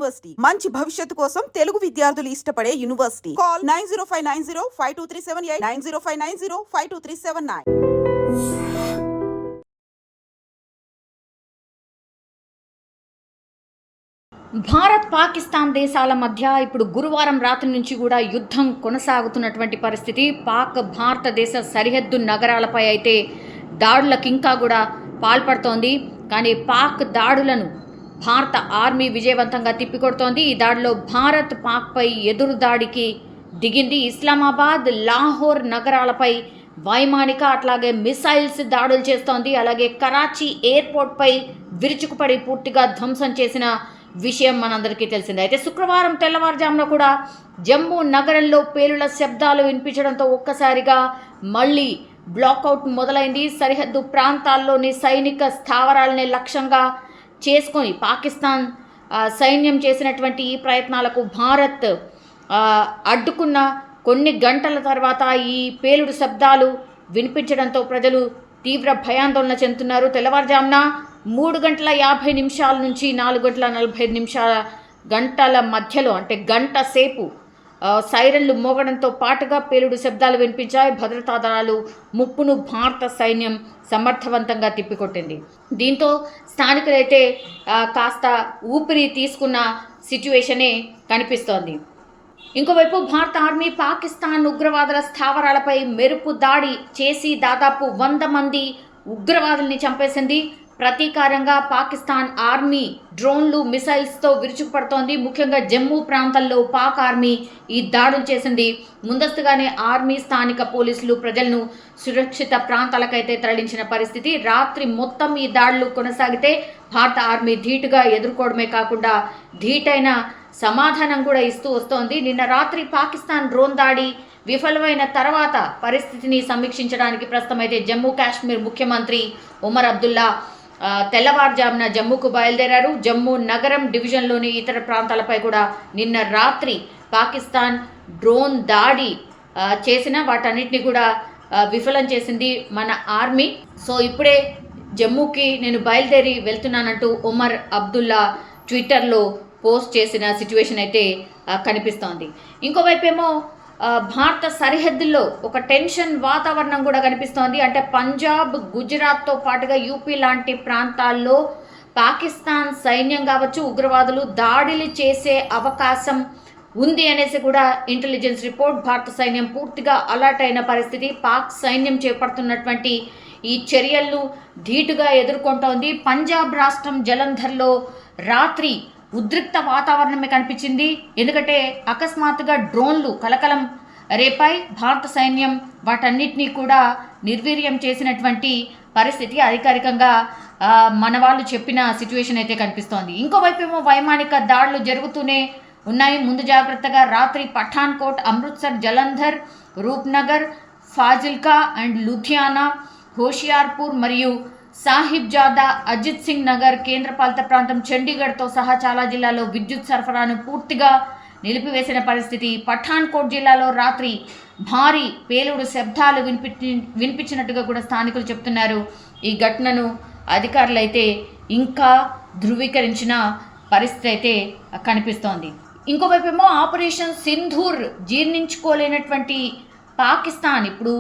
University మంచి భవిష్యత్తు కోసం తెలుగు విద్యార్థులు ఇష్టపడే యూనివర్సిటీ. కాల్ 9059052378 9059052379. భారత్ పాకిస్తాన్ దేశాల మధ్య ఇప్పుడు గురువారం రాత్రి నుంచి కూడా యుద్ధం కొనసాగుతున్నటువంటి పరిస్థితి. పాక్ భారతదేశ సరిహద్దు నగరాలపై అయితే దాడులకు ఇంకా కూడా పాల్పడుతోంది. కానీ పాక్ దాడులను భారత ఆర్మీ విజయవంతంగా తిప్పికొడుతోంది. ఈ దాడిలో భారత్ పాక్పై ఎదురు దాడికి దిగింది. ఇస్లామాబాద్, లాహోర్ నగరాలపై వైమానిక అట్లాగే మిసైల్స్ దాడులు చేస్తోంది. అలాగే కరాచీ ఎయిర్పోర్ట్పై విరుచుకుపడి పూర్తిగా ధ్వంసం చేసిన విషయం మనందరికీ తెలిసిందే. అయితే శుక్రవారం తెల్లవారుజామున కూడా జమ్మూ నగరంలో పేలుళ్ల శబ్దాలు వినిపించడంతో ఒక్కసారిగా మళ్ళీ బ్లాకౌట్ మొదలైంది. సరిహద్దు ప్రాంతాల్లోని సైనిక స్థావరాలని లక్ష్యంగా చేసుకొని పాకిస్తాన్ సైన్యం చేసినటువంటి ఈ ప్రయత్నాలకు భారత్ అడ్డుకున్న కొన్ని గంటల తర్వాత ఈ పేలుడు శబ్దాలు వినిపించడంతో ప్రజలు తీవ్ర భయాందోళన చెందుతున్నారు. తెల్లవారుజామున 3:50 నుంచి 4:45 గంటల మధ్యలో అంటే గంట సేపు సైరన్లు మోగడంతో పాటుగా పేలుడు శబ్దాలు వినిపించాయి. భద్రతా దళాలు ముప్పును భారత సైన్యం సమర్థవంతంగా తిప్పికొట్టింది. దీంతో స్థానికులైతే కాస్త ఊపిరి తీసుకున్న సిచ్యువేషనే కనిపిస్తోంది. ఇంకోవైపు భారత ఆర్మీ పాకిస్తాన్ ఉగ్రవాదుల స్థావరాలపై మెరుపు దాడి చేసి దాదాపు 100 మంది ఉగ్రవాదుల్ని చంపేసింది. ప్రతీకారంగా పాకిస్తాన్ ఆర్మీ డ్రోన్లు, మిసైల్స్తో విరుచుకుపడుతోంది. ముఖ్యంగా జమ్మూ ప్రాంతంలో పాక్ ఆర్మీ ఈ దాడులు చేసింది. ముందస్తుగానే ఆర్మీ, స్థానిక పోలీసులు ప్రజలను సురక్షిత ప్రాంతాలకైతే తరలించిన పరిస్థితి. రాత్రి మొత్తం ఈ దాడులు కొనసాగితే భారత ఆర్మీ ధీటుగా ఎదుర్కోవడమే కాకుండా ధీటైన సమాధానం కూడా ఇస్తూ వస్తోంది. నిన్న రాత్రి పాకిస్తాన్ డ్రోన్ దాడి విఫలమైన తర్వాత పరిస్థితిని సమీక్షించడానికి ప్రస్తుతం అయితే జమ్మూ కాశ్మీర్ ముఖ్యమంత్రి ఉమర్ అబ్దుల్లా తెల్లవారుజామున జమ్మూకు బయలుదేరారు. జమ్మూ నగరం డివిజన్లోని ఇతర ప్రాంతాలపై కూడా నిన్న రాత్రి పాకిస్తాన్ డ్రోన్ దాడి చేసిన వాటన్నిటిని కూడా విఫలం చేసింది మన ఆర్మీ. సో ఇప్పుడే జమ్మూకి నేను బయలుదేరి వెళ్తున్నానంటూ ఉమర్ అబ్దుల్లా ట్విట్టర్లో పోస్ట్ చేసిన సిచ్యువేషన్ అయితే కనిపిస్తోంది. ఇంకోవైపేమో భారత సరిహద్దుల్లో ఒక టెన్షన్ వాతావరణం కూడా కనిపిస్తోంది. అంటే పంజాబ్, గుజరాత్తో పాటుగా యూపీ లాంటి ప్రాంతాల్లో పాకిస్తాన్ సైన్యం కావచ్చు, ఉగ్రవాదులు దాడులు చేసే అవకాశం ఉంది అనేసి కూడా ఇంటెలిజెన్స్ రిపోర్ట్. భారత సైన్యం పూర్తిగా అలర్ట్ అయిన పరిస్థితి. పాక్ సైన్యం చేపడుతున్నటువంటి ఈ చర్యలను ధీటుగా ఎదుర్కొంటోంది. పంజాబ్ రాష్ట్రం జలంధర్లో రాత్రి ఉద్రిక్త వాతావరణమే కనిపించింది. ఎందుకంటే అకస్మాత్తుగా డ్రోన్లు కలకలం రేపాయి. భారత సైన్యం వాటన్నిటినీ కూడా నిర్వీర్యం చేసినటువంటి పరిస్థితి అధికారికంగా మన వాళ్ళు చెప్పిన సిచ్యువేషన్ అయితే కనిపిస్తోంది. ఇంకోవైపు ఏమో వైమానిక దాడులు జరుగుతూనే ఉన్నాయి. ముందు జాగ్రత్తగా రాత్రి పఠాన్కోట్, అమృత్సర్, జలంధర్, రూప్నగర్, ఫాజిల్కా అండ్ లుధియానా, హోషియార్పూర్ మరియు సాహిబ్జాదా, అజిత్ సింగ్ నగర్, కేంద్రపాలిత ప్రాంతం చండీగఢ్తో సహా చాలా జిల్లాల్లో విద్యుత్ సరఫరాను పూర్తిగా నిలిపివేసిన పరిస్థితి. పఠాన్కోట్ జిల్లాలో రాత్రి భారీ పేలుడు శబ్దాలు వినిపించినట్టుగా కూడా స్థానికులు చెప్తున్నారు. ఈ ఘటనను అధికారులు అయితే ఇంకా ధృవీకరించిన పరిస్థితి అయితే కనిపిస్తోంది. ఇంకోవైపు ఏమో ఆపరేషన్ సింధూర్ జీర్ణించుకోలేనటువంటి పాకిస్తాన్ ఇప్పుడు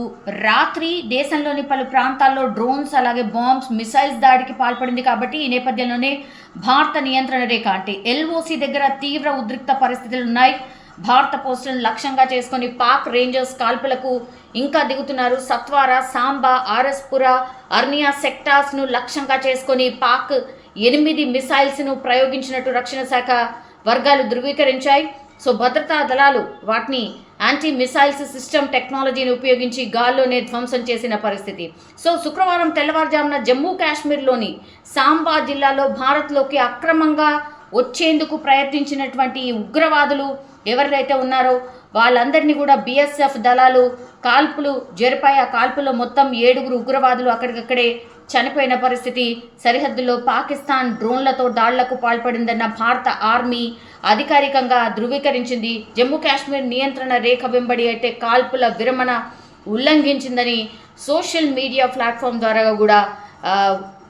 రాత్రి దేశంలోని పలు ప్రాంతాల్లో డ్రోన్స్, అలాగే బాంబ్స్, మిసైల్స్ దాడికి పాల్పడింది. కాబట్టి ఈ నేపథ్యంలోనే భారత నియంత్రణ రేఖ అంటే ఎల్ఓసి దగ్గర తీవ్ర ఉద్రిక్త పరిస్థితులు ఉన్నాయి. భారత పోస్టులను లక్ష్యంగా చేసుకుని పాక్ రేంజర్స్ కాల్పులకు ఇంకా దిగుతున్నారు. సత్వారా, సాంబా, ఆర్ఎస్పురా, అర్నియా సెక్టార్స్ను లక్ష్యంగా చేసుకొని పాక్ 8 మిసైల్స్ను ప్రయోగించినట్టు రక్షణ శాఖ వర్గాలు ధృవీకరించాయి. సో భద్రతా దళాలు వాటిని యాంటీ మిసైల్స్ సిస్టమ్ టెక్నాలజీని ఉపయోగించి గాల్లోనే ధ్వంసం చేసిన పరిస్థితి. సో శుక్రవారం తెల్లవారుజామున జమ్మూ కాశ్మీర్లోని సాంబా జిల్లాలో భారత్లోకి అక్రమంగా వచ్చేందుకు ప్రయత్నించినటువంటి ఉగ్రవాదులు ఎవరైతే ఉన్నారో వాళ్ళందరినీ కూడా బీఎస్ఎఫ్ దళాలు కాల్పులు జరిపాయి. ఆ కాల్పుల్లో మొత్తం 7 ఉగ్రవాదులు అక్కడికక్కడే చనిపోయిన పరిస్థితి. సరిహద్దులో పాకిస్తాన్ డ్రోన్లతో దాడులకు పాల్పడిందన్న భారత ఆర్మీ అధికారికంగా ధృవీకరించింది. జమ్మూ కాశ్మీర్ నియంత్రణ రేఖ వెంబడి అయితే కాల్పుల విరమణ ఉల్లంఘించిందని సోషల్ మీడియా ప్లాట్ఫామ్ ద్వారా కూడా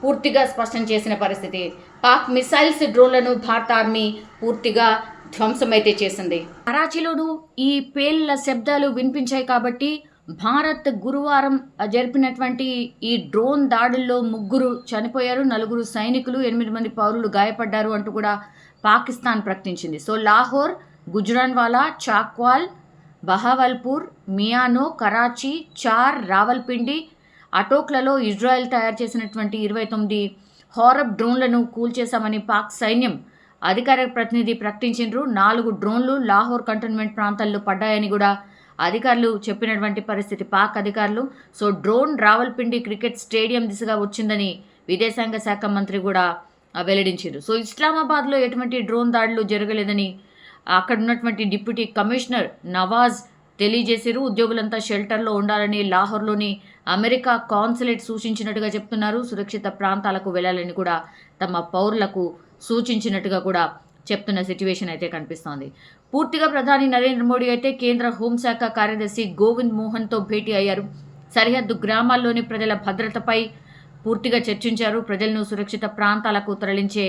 పూర్తిగా స్పష్టం చేసిన పరిస్థితి. పాక్ మిసైల్స్ డ్రోన్లను భారత ఆర్మీ పూర్తిగా ధ్వంసమైతే చేసింది. కరాచీలోనూ ఈ పేలుల శబ్దాలు వినిపించాయి కాబట్టి భారత్ గురువారం జరిపినటువంటి ఈ డ్రోన్ దాడుల్లో 3 చనిపోయారు, 4 సైనికులు, 8 మంది పౌరులు గాయపడ్డారు అంటూ కూడా పాకిస్తాన్ ప్రకటించింది. సో లాహోర్, గుజ్రాన్వాలా, చాక్వాల్, బహావల్పూర్, మియానో, కరాచీ, చార్, రావల్పిండి, అటోక్లలో ఇజ్రాయెల్ తయారు చేసినటువంటి 29 హారప్ డ్రోన్లను కూల్చేశామని పాక్ సైన్యం అధికార ప్రతినిధి ప్రకటించారు. 4 డ్రోన్లు లాహోర్ కంటోన్మెంట్ ప్రాంతాల్లో పడ్డాయని కూడా అధికారులు చెప్పినటువంటి పరిస్థితి పాక్ అధికారులు. So drone Rawalpindi cricket stadium దిశగా వచ్చిందని విదేశాంగ శాఖ మంత్రి కూడా వెల్లడించారు. సో ఇస్లామాబాద్లో ఎటువంటి డ్రోన్ దాడులు జరగలేదని అక్కడ ఉన్నటువంటి డిప్యూటీ కమిషనర్ నవాజ్ తెలియజేశారు. ఉద్యోగులంతా షెల్టర్లో ఉండాలని లాహోర్లోని అమెరికా కాన్సులేట్ సూచించినట్టుగా చెప్తున్నారు. సురక్షిత ప్రాంతాలకు వెళ్లాలని కూడా తమ పౌరులకు సూచించినట్టుగా కూడా చెప్తున్న సిచ్యువేషన్ అయితే కనిపిస్తోంది. పూర్తిగా ప్రధాని నరేంద్ర మోడీ అయితే కేంద్ర హోంశాఖ కార్యదర్శి గోవింద్ మోహన్తో భేటీ అయ్యారు. సరిహద్దు గ్రామాల్లోని ప్రజల భద్రతపై పూర్తిగా చర్చించారు. ప్రజలను సురక్షిత ప్రాంతాలకు తరలించే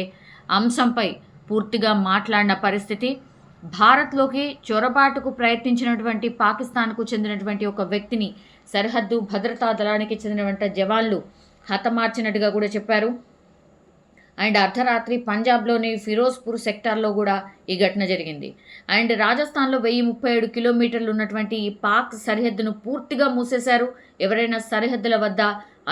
అంశంపై పూర్తిగా మాట్లాడిన పరిస్థితి. భారత్లోకి చొరబాటుకు ప్రయత్నించినటువంటి పాకిస్తాన్కు చెందినటువంటి ఒక వ్యక్తిని సరిహద్దు భద్రతా దళానికి చెందినటువంటి జవాన్లు హతమార్చినట్టుగా కూడా చెప్పారు. అండ్ అర్ధరాత్రి పంజాబ్లోని ఫిరోజ్పూర్ సెక్టార్లో కూడా ఈ ఘటన జరిగింది. అండ్ రాజస్థాన్లో 1037 కిలోమీటర్లు ఉన్నటువంటి ఈ పాక్ సరిహద్దును పూర్తిగా మూసేశారు. ఎవరైనా సరిహద్దుల వద్ద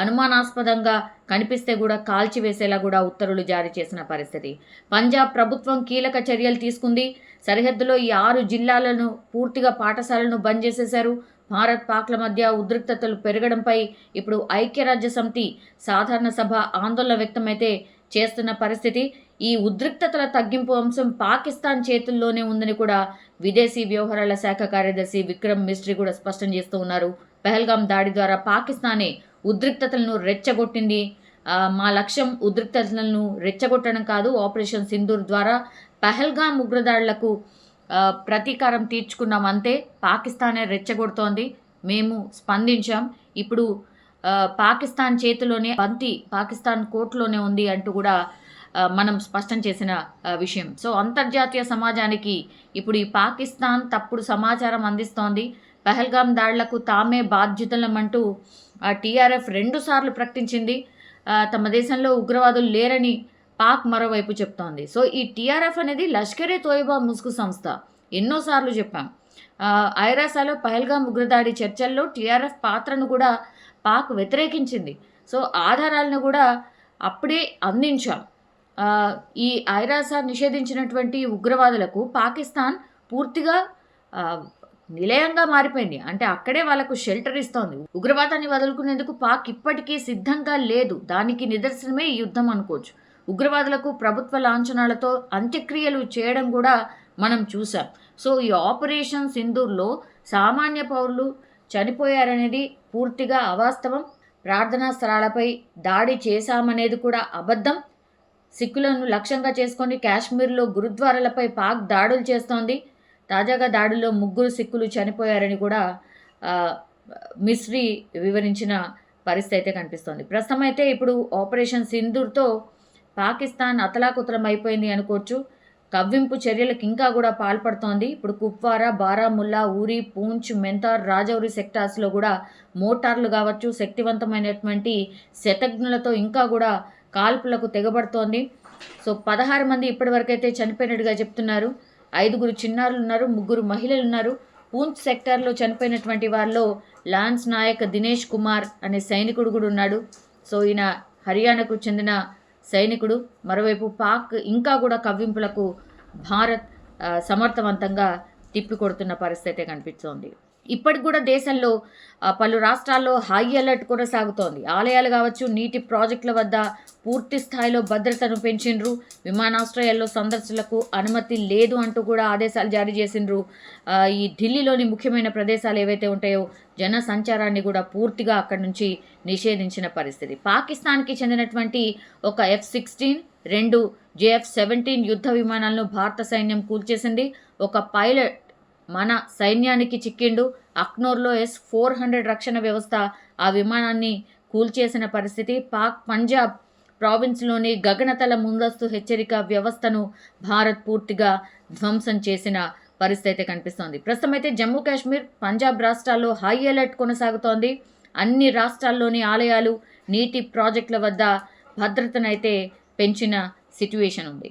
అనుమానాస్పదంగా కనిపిస్తే కూడా కాల్చివేసేలా కూడా ఉత్తర్వులు జారీ చేసిన పరిస్థితి. పంజాబ్ ప్రభుత్వం కీలక చర్యలు తీసుకుంది. సరిహద్దులో ఈ 6 జిల్లాలను పూర్తిగా పాఠశాలను బంద్ చేసేశారు. భారత్ పాక్ల మధ్య ఉద్రిక్తతలు పెరగడంపై ఇప్పుడు ఐక్యరాజ్య సమితి సాధారణ సభ ఆందోళన వ్యక్తమైతే చేస్తున్న పరిస్థితి. ఈ ఉద్రిక్తతల తగ్గింపు అంశం పాకిస్తాన్ చేతుల్లోనే ఉందని కూడా విదేశీ వ్యవహారాల శాఖ కార్యదర్శి విక్రమ్ మిస్ట్రీ కూడా స్పష్టం చేస్తూ ఉన్నారు. పహల్గాం దాడి ద్వారా పాకిస్తానే ఉద్రిక్తతలను రెచ్చగొట్టింది. మా లక్ష్యం ఉద్రిక్తతలను రెచ్చగొట్టడం కాదు, ఆపరేషన్ సింధూర్ ద్వారా పహల్గాం ఉగ్రదాడులకు ప్రతీకారం తీర్చుకున్నాం అంతే. పాకిస్తానే రెచ్చగొడుతోంది, మేము స్పందించాం. ఇప్పుడు పాకిస్తాన్ చేతిలోనే బంతి పాకిస్తాన్ కోర్టులోనే ఉంది అంటూ కూడా మనం స్పష్టం చేసిన విషయం. సో అంతర్జాతీయ సమాజానికి ఇప్పుడు ఈ పాకిస్తాన్ తప్పుడు సమాచారం అందిస్తోంది. పహల్గాం దాడులకు తామే బాధ్యుతలమంటూ టీఆర్ఎఫ్ 2 సార్లు ప్రకటించింది. తమ దేశంలో ఉగ్రవాదులు లేరని పాక్ మరోవైపు చెప్తోంది. సో ఈ టీఆర్ఎఫ్ అనేది లష్కరే తోయిబా ముసుగు సంస్థ. ఎన్నోసార్లు చెప్పాం. ఐరాసాలో పహల్గాం ఉగ్రదాడి చర్చల్లో టీఆర్ఎఫ్ పాత్రను కూడా పాక్ వ్యతిరేకించింది. సో ఆధారాలను కూడా అప్పుడే అందించాం. ఈ ఐరాసా నిషేధించినటువంటి ఉగ్రవాదులకు పాకిస్తాన్ పూర్తిగా నిలయంగా మారిపోయింది. అంటే అక్కడే వాళ్ళకు షెల్టర్ ఇస్తోంది. ఉగ్రవాదాన్ని వదులుకునేందుకు పాక్ ఇప్పటికీ సిద్ధంగా లేదు. దానికి నిదర్శనమే ఈ యుద్ధం అనుకోవచ్చు. ఉగ్రవాదులకు ప్రభుత్వ లాంఛనాలతో అంత్యక్రియలు చేయడం కూడా మనం చూసాం. సో ఈ ఆపరేషన్ సింధూర్లో సామాన్య పౌరులు చనిపోయారనేది పూర్తిగా అవాస్తవం. ప్రార్థనా స్థలాలపై దాడి చేశామనేది కూడా అబద్ధం. సిక్కులను లక్ష్యంగా చేసుకొని కాశ్మీర్లో గురుద్వారాలపై పాక్ దాడులు చేస్తోంది. తాజాగా దాడుల్లో 3 సిక్కులు చనిపోయారని కూడా మిస్రీ వివరించిన పరిస్థితి అయితే కనిపిస్తోంది. ప్రస్తుతం అయితే ఇప్పుడు ఆపరేషన్ సింధూర్తో పాకిస్తాన్ అతలాకుతలం అయిపోయింది అనుకోవచ్చు. కవ్వింపు చర్యలకు ఇంకా కూడా పాల్పడుతోంది. ఇప్పుడు కుప్వారా, బారాముల్లా, ఊరి, పూంచ్, మెంతార్, రాజౌరి సెక్టార్స్లో కూడా మోటార్లు కావచ్చు, శక్తివంతమైనటువంటి శతఘ్నులతో ఇంకా కూడా కాల్పులకు తెగబడుతోంది. సో 16 మంది ఇప్పటివరకైతే చనిపోయినట్టుగా చెప్తున్నారు. 5 చిన్నారులు ఉన్నారు, 3 మహిళలు ఉన్నారు. పూంచ్ సెక్టార్లో చనిపోయినటువంటి వారిలో లాన్స్ నాయక్ దినేష్ కుమార్ అనే సైనికుడు కూడా ఉన్నాడు. సో ఈయన హర్యానాకు చెందిన సైనికుడు. మరోవైపు పాక్ ఇంకా కూడా కవ్వింపులకు భారత్ సమర్థవంతంగా తిప్పికొడుతున్న పరిస్థితి కనిపిస్తోంది. ఇప్పటికి కూడా దేశంలో పలు రాష్ట్రాల్లో హై అలర్ట్ కొనసాగుతోంది. ఆలయాలు కావచ్చు, నీటి ప్రాజెక్టుల వద్ద పూర్తి స్థాయిలో భద్రతను పెంచిండ్రు. విమానాశ్రయాల్లో సందర్శనలకు అనుమతి లేదు అంటూ కూడా ఆదేశాలు జారీ చేసిండ్రు. ఈ ఢిల్లీలోని ముఖ్యమైన ప్రదేశాలు ఏవైతే ఉంటాయో జన సంచారాన్ని కూడా పూర్తిగా అక్కడి నుంచి నిషేధించిన పరిస్థితి. పాకిస్తాన్కి చెందినటువంటి ఒక F-16, 2 JF-17 యుద్ధ విమానాలను భారత సైన్యం కూల్చేసింది. ఒక పైలట్ మన సైన్యానికి చిక్కిండు. అక్నూర్లో S-400 రక్షణ వ్యవస్థ ఆ విమానాన్ని కూల్చేసిన పరిస్థితి. పాక్ పంజాబ్ ప్రావిన్స్లోని గగనతల ముందస్తు హెచ్చరిక వ్యవస్థను భారత్ పూర్తిగా ధ్వంసం చేసిన పరిస్థితి అయితే కనిపిస్తోంది. ప్రస్తుతం అయితే జమ్మూ కాశ్మీర్, పంజాబ్ రాష్ట్రాల్లో హై అలర్ట్ కొనసాగుతోంది. అన్ని రాష్ట్రాల్లోని ఆలయాలు, నీటి ప్రాజెక్టుల వద్ద భద్రతనైతే పెంచిన సిట్యుయేషన్ ఉంది.